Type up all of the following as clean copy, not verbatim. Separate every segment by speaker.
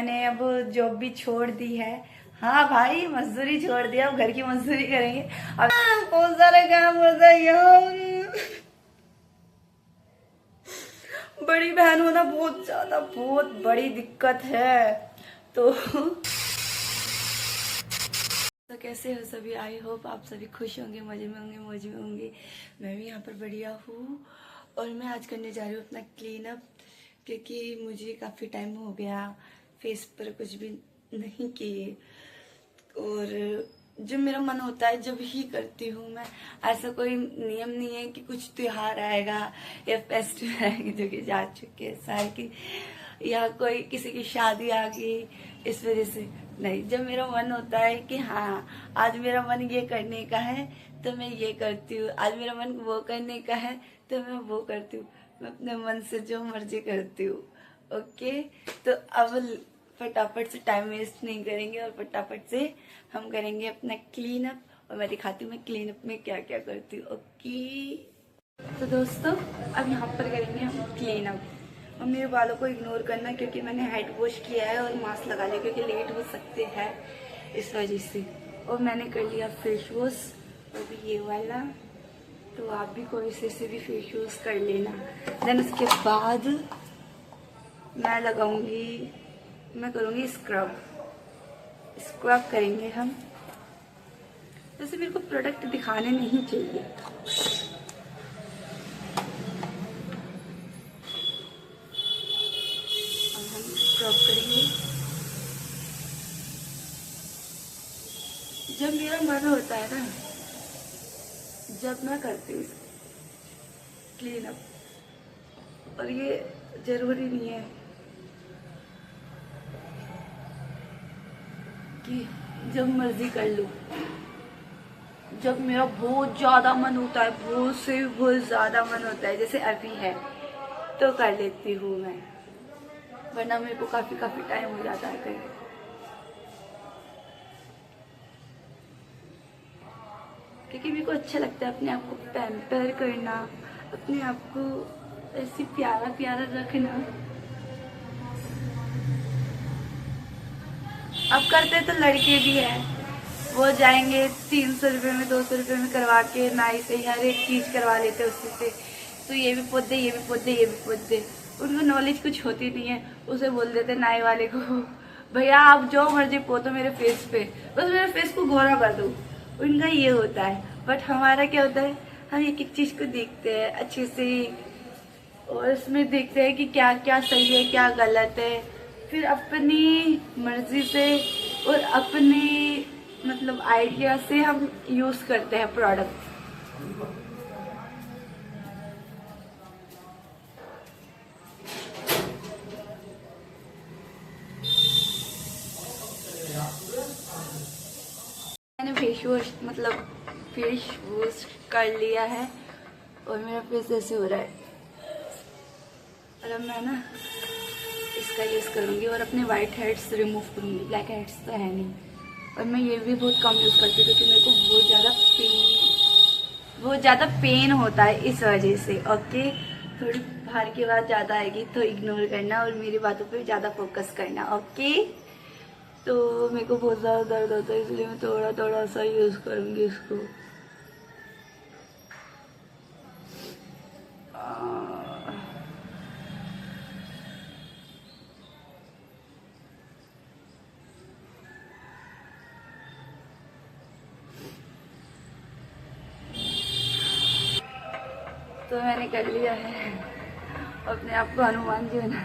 Speaker 1: मैंने अब जॉब भी छोड़ दी है। हाँ भाई, मजदूरी छोड़ दिया, अब घर की मजदूरी करेंगे। अब बहुत सारा काम होता है यार। बड़ी बहन होना बहुत ज्यादा बहुत बड़ी दिक्कत है। तो कैसे हो सभी? आई होप आप सभी खुश होंगे, मजे में होंगे, मौज में होंगे। मैं भी यहाँ पर बढ़िया हूँ। और मैं आज करने जा रही हूँ अपना क्लीन अप, क्योंकि मुझे काफ़ी टाइम हो गया फेस पर कुछ भी नहीं किए। और जब मेरा मन होता है जब ही करती हूँ मैं। ऐसा कोई नियम नहीं है कि कुछ त्योहार आएगा या फेस्टिवल आएंगे जो कि जा चुके हैं साल की, या कोई किसी की शादी आ गई, इस वजह से नहीं। जब मेरा मन होता है कि हाँ आज मेरा मन ये करने का है तो मैं ये करती हूँ, आज मेरा मन वो करने का है तो मैं वो करती हूँ। मैं अपने मन से जो मर्जी करती हूँ। ओके, तो अब फटाफट से टाइम वेस्ट नहीं करेंगे और फटाफट से हम करेंगे अपना क्लीन अप। और मैं दिखाती हूँ मैं क्लीन अप में क्या क्या करती हूँ। ओके, तो दोस्तों अब यहाँ पर करेंगे हम क्लीन अप। और मेरे बालों को इग्नोर करना क्योंकि मैंने हेड वॉश किया है और मास्क लगा लिया क्योंकि लेट हो सकते हैं इस वजह से। और मैंने कर लिया फेस वॉश, और भी ये वाला। तो आप भी कोई से भी फेस वॉश कर लेना। देन उसके बाद मैं लगाऊंगी, मैं करूँगी स्क्रब। स्क्रब करेंगे हम। वैसे मेरे को प्रोडक्ट दिखाने नहीं चाहिए। अब हम स्क्रब करेंगे। जब मेरा मन होता है ना, जब मैं करती हूँ क्लीन अप। और ये जरूरी नहीं है कि जब मर्जी कर लूँ। जब मेरा बहुत ज्यादा मन होता है, बहुत से बहुत ज्यादा मन होता है, जैसे अभी है, तो कर लेती हूँ मैं। वरना मेरे को काफी टाइम हो जाता है कहीं। क्योंकि मेरे को अच्छा लगता है अपने आप को पैम्पर करना, अपने आप को ऐसे प्यारा प्यारा रखना। अब करते तो लड़के भी हैं, वो जाएंगे 300 रुपये में 200 रुपये में करवा के नाई से हर एक चीज करवा लेते हैं उसी से। तो ये भी पोत दे, ये भी पोत दे, ये भी पोत दे। उनको नॉलेज कुछ होती नहीं है। उसे बोल देते नाई वाले को, भैया आप जो मर्जी पोतो मेरे फेस पे, बस मेरे फेस को गोरा कर दो। उनका ये होता है। बट हमारा क्या होता है, हम एक एक चीज को देखते हैं अच्छे से, और इसमें देखते हैं कि क्या क्या सही है क्या गलत है। फिर अपनी मर्जी से और अपने मतलब आइडिया से हम यूज करते हैं प्रोडक्ट। मैंने फेस वॉश कर लिया है और मेरा फेस ऐसे हो रहा है। और अब मैं ना इसका यूज करूंगी और अपने वाइट हेड्स रिमूव करूंगी। ब्लैक हेड्स तो है नहीं। और मैं ये भी बहुत कम यूज करती हूँ क्योंकि मेरे को बहुत ज्यादा पेन होता है इस वजह से। ओके, थोड़ी बाहर की आवाज ज्यादा आएगी तो इग्नोर करना और मेरी बातों पे ज्यादा फोकस करना। ओके, तो मेरे को बहुत ज्यादा दर्द होता है इसलिए मैं थोड़ा थोड़ा सा यूज करूंगी इसको। तो मैंने कर लिया है, अपने आप को हनुमान जी बना।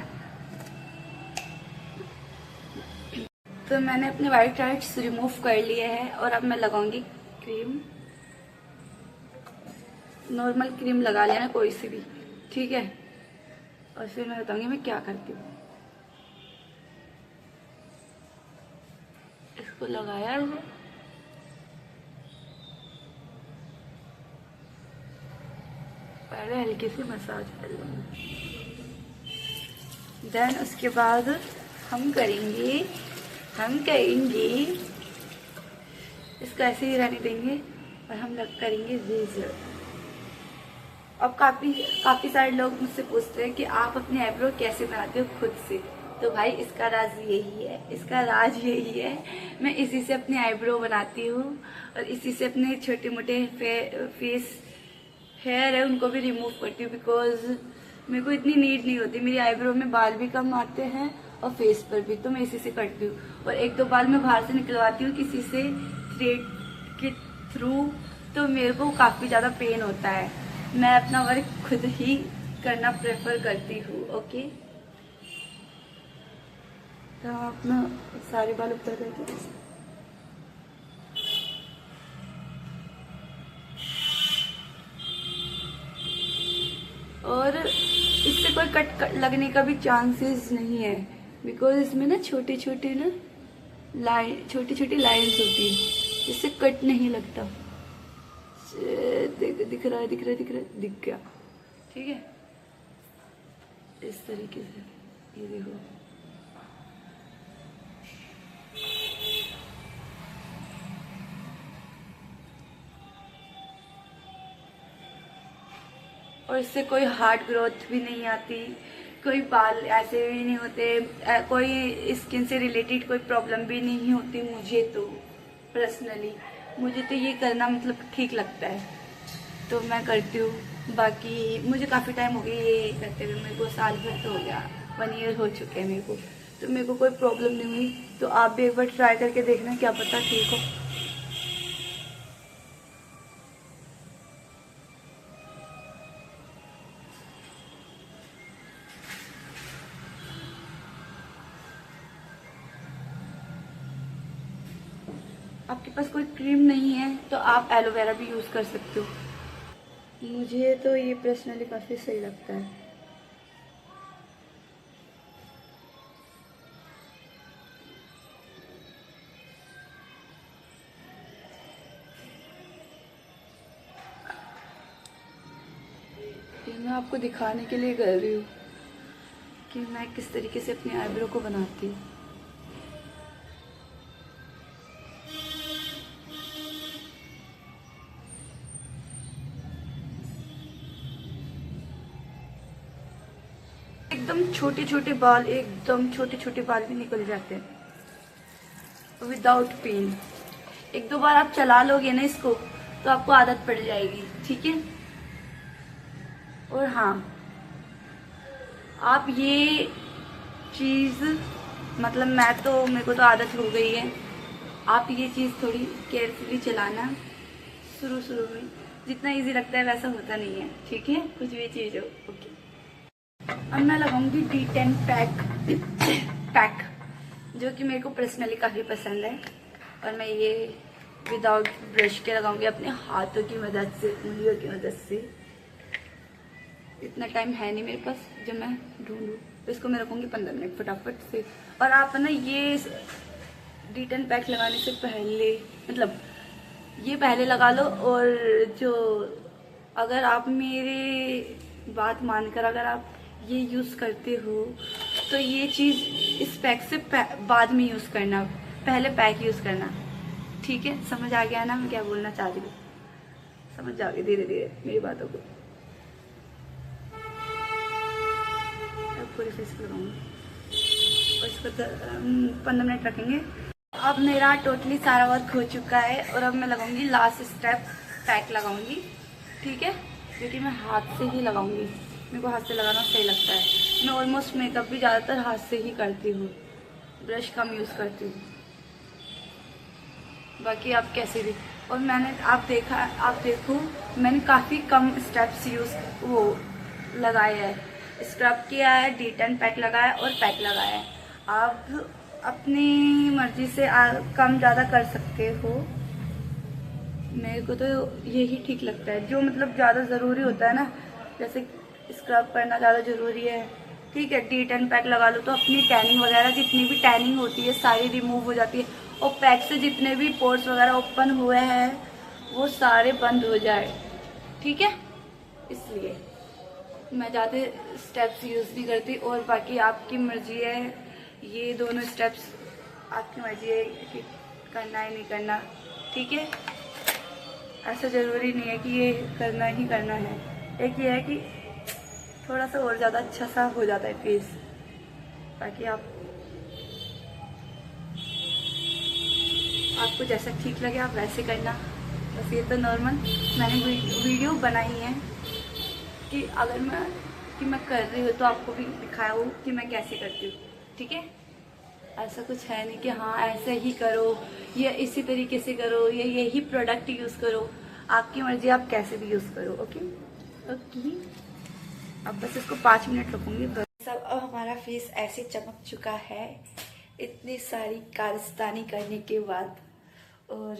Speaker 1: तो मैंने अपने वाइट हेड्स रिमूव कर लिए हैं और अब मैं लगाऊंगी क्रीम। नॉर्मल क्रीम लगा लेना कोई सी भी, ठीक है। और फिर मैं बताऊंगी मैं क्या करती हूँ। इसको लगाया है, पहले हल्की सी मसाज कर लूँगी। देन उसके बाद हम करेंगे इसको ऐसे ही रहने देंगे और हम करेंगे रेजर। अब काफी सारे लोग मुझसे पूछते हैं कि आप अपने आईब्रो कैसे बनाते हो खुद से। तो भाई इसका राज यही है, इसका राज यही है। मैं इसी से अपनी आईब्रो बनाती हूँ और इसी से अपने छोटे मोटे फेस हेयर है उनको भी रिमूव करती हूँ, बिकॉज मेरे को इतनी नीड नहीं होती। मेरी आईब्रो में बाल भी कम आते हैं और फेस पर भी, तो मैं इसी से करती हूँ। और एक दो बाल मैं बाहर से निकलवाती हूँ किसी से थ्रेड के थ्रू, तो मेरे को काफ़ी ज़्यादा पेन होता है। मैं अपना वर्क खुद ही करना प्रेफर करती हूँ। ओके, तो अपना सारे बाल ऊपर करके और इससे कोई कट लगने का भी चांसेस नहीं है, बिकॉज इसमें ना छोटे छोटे ना छोटी छोटी लाइंस होती है, इससे कट नहीं लगता। दिख रहा है, दिख रहा है, दिख रहा है, दिख गया। ठीक है, इस तरीके से ये देखो। और इससे कोई हार्ड ग्रोथ भी नहीं आती, कोई बाल ऐसे भी नहीं होते, कोई स्किन से रिलेटेड कोई प्रॉब्लम भी नहीं होती। मुझे तो पर्सनली मुझे तो ये करना मतलब ठीक लगता है, तो मैं करती हूँ। बाकी मुझे काफ़ी टाइम हो गया ये करते हुए, मेरे को साल भर तो हो गया, 1 ईयर हो चुके हैं मेरे को, तो मेरे को कोई प्रॉब्लम नहीं हुई। तो आप भी एक बार ट्राई करके देखना, क्या पता ठीक हो। आपके पास कोई क्रीम नहीं है तो आप एलोवेरा भी यूज़ कर सकते हो। मुझे तो ये पर्सनली काफ़ी सही लगता है। ये मैं आपको दिखाने के लिए कर रही हूँ कि मैं किस तरीके से अपनी आईब्रो को बनाती हूँ। एकदम छोटे छोटे बाल, एकदम छोटे छोटे बाल भी निकल जाते हैं विदाउट पेन। एक दो बार आप चला लोगे ना इसको तो आपको आदत पड़ जाएगी। ठीक है, और हाँ, आप ये चीज़ मतलब मेरे को तो आदत हो गई है। आप ये चीज़ थोड़ी केयरफुली चलाना। शुरू शुरू में जितना इजी लगता है वैसा होता नहीं है। ठीक है, कुछ भी चीज़ हो। ओके, अब मैं लगाऊंगी D10 पैक जो कि मेरे को पर्सनली काफ़ी पसंद है। और मैं ये विदाउट ब्रश के लगाऊंगी अपने हाथों की मदद से, उंगलियों की मदद से। इतना टाइम है नहीं मेरे पास जब मैं ढूंढूँ, तो इसको मैं रखूँगी 15 मिनट फटाफट से। और आप ना ये D10 पैक लगाने से पहले मतलब ये पहले लगा लो। और जो अगर आप मेरे बात मानकर अगर आप ये यूज़ करते हो तो ये चीज़ इस पैक से बाद में यूज़ करना, पहले पैक यूज़ करना। ठीक है, समझ आ गया ना मैं क्या बोलना चाह रही हूँ? समझ जाओगे धीरे धीरे मेरी बातों को। पूरे फेस पे लगाऊंगी और इसको 15 मिनट रखेंगे। अब मेरा टोटली सारा वर्क हो चुका है और अब मैं लगाऊंगी लास्ट स्टेप, पैक लगाऊंगी। ठीक है, क्योंकि मैं हाथ से ही लगाऊंगी, मेरे को हाथ से लगाना सही लगता है। मैं ऑलमोस्ट मेकअप भी ज़्यादातर हाथ से ही करती हूँ, ब्रश कम यूज़ करती हूँ। बाकी आप कैसे भी। और मैंने आप देखो मैंने काफ़ी कम स्टेप्स वो लगाए हैं। स्क्रब किया है, D10 पैक लगाया और पैक लगाया है। आप अपनी मर्जी से कम ज़्यादा कर सकते हो। मेरे को तो यही ठीक लगता है, जो मतलब ज़्यादा ज़रूरी होता है ना, जैसे स्क्रब करना ज़्यादा ज़रूरी है। ठीक है, D10 पैक लगा लो तो अपनी टैनिंग वगैरह जितनी भी टैनिंग होती है सारी रिमूव हो जाती है। और पैक से जितने भी पोर्स वगैरह ओपन हुए हैं वो सारे बंद हो जाए। ठीक है, इसलिए मैं ज़्यादा स्टेप्स यूज़ नहीं करती। और बाकी आपकी मर्जी है, ये दोनों स्टेप्स आपकी मर्जी है कि करना है नहीं करना। ठीक है, ऐसा ज़रूरी नहीं है कि ये करना ही करना है। एक ये है कि थोड़ा सा और ज़्यादा अच्छा सा हो जाता है फेस। बाकी आपको जैसा ठीक लगे आप वैसे करना। बस ये तो नॉर्मल मैंने वीडियो बनाई है कि अगर मैं कर रही हूँ तो आपको भी दिखाया हो कि मैं कैसे करती हूँ, ठीक है। ऐसा कुछ है नहीं कि हाँ ऐसे ही करो या इसी तरीके से करो या यही प्रोडक्ट यूज़ करो, आपकी मर्जी, आप कैसे भी यूज़ करो। ओके ओके, अब बस इसको 5 मिनट रखूँगी बस। सब अब हमारा फेस ऐसे चमक चुका है इतनी सारी कारस्तानी करने के बाद, और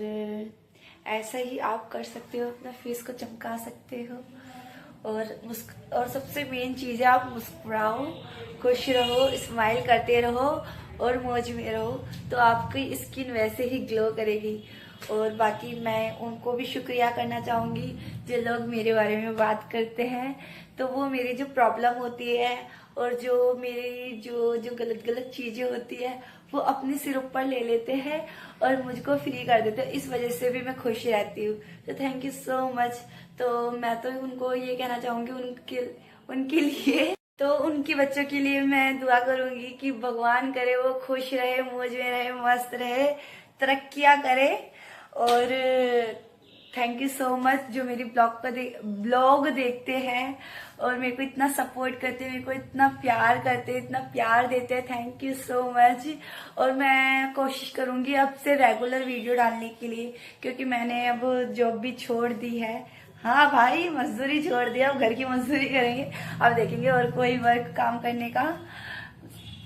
Speaker 1: ऐसा ही आप कर सकते हो, अपना फेस को चमका सकते हो। और सबसे मेन चीज़ है आप मुस्कुराओ, खुश रहो, स्माइल करते रहो और मौज में रहो, तो आपकी स्किन वैसे ही ग्लो करेगी। और बाकी मैं उनको भी शुक्रिया करना चाहूँगी जो लोग मेरे बारे में बात करते हैं, तो वो मेरी जो प्रॉब्लम होती है और जो मेरी जो गलत गलत चीज़ें होती है वो अपने सिर ऊपर ले लेते हैं और मुझको फ्री कर देते हैं। इस वजह से भी मैं खुश रहती हूँ, तो थैंक यू सो मच। तो मैं तो उनको ये कहना चाहूँगी उनके लिए, तो उनके बच्चों के लिए मैं दुआ करूँगी कि भगवान करे वो खुश रहे, मौज में रहे, मस्त रहे, तरक्कियाँ करे। और थैंक यू सो मच जो मेरी ब्लॉग देखते हैं और मेरे को इतना सपोर्ट करते हैं, मेरे को इतना प्यार करते हैं, इतना प्यार देते हैं। Thank you so much. और मैं कोशिश करूंगी अब से रेगुलर वीडियो डालने के लिए, क्योंकि मैंने अब जॉब भी छोड़ दी है। हाँ भाई, मजदूरी छोड़ दिया, अब घर की मजदूरी करेंगे, अब देखेंगे और कोई वर्क काम करने का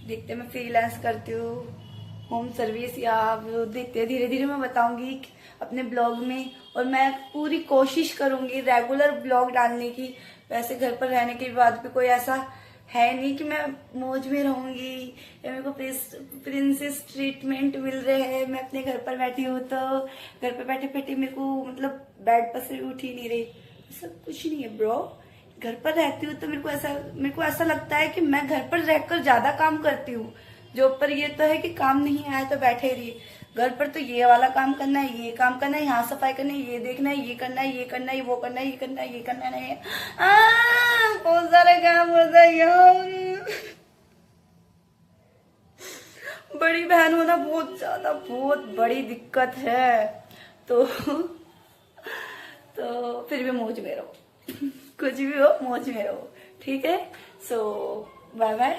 Speaker 1: देखते। मैं फ्रीलांस करती हूँ, होम सर्विस, या वो देखते धीरे धीरे मैं बताऊंगी अपने ब्लॉग में। और मैं पूरी कोशिश करूंगी रेगुलर ब्लॉग डालने की। वैसे घर पर रहने के बाद भी कोई ऐसा है नहीं कि मैं मौज में रहूंगी या मेरे को प्रिंसेस ट्रीटमेंट मिल रहे हैं। मैं अपने घर पर बैठी हूँ तो घर पर बैठे बैठे मेरे को मतलब बेड पर से उठ ही नहीं रही, ऐसा कुछ नहीं है ब्रो। घर पर रहती हूँ तो मेरे को ऐसा लगता है कि मैं घर पर रहकर ज्यादा काम करती हूँ। जॉब पर ये तो है कि काम नहीं आया तो बैठे रहिए, घर पर तो ये वाला काम करना है, ये काम करना है, यहाँ सफाई करना है, ये देखना है, ये करना है, ये करना है, वो करना है, ये करना है, ये करना नहीं, बहुत सारा काम होता है यार। बड़ी बहन होना बहुत बड़ी दिक्कत है। तो फिर भी मौज में रहो, कुछ भी हो मौज में रहो, ठीक है। सो बाय बाय।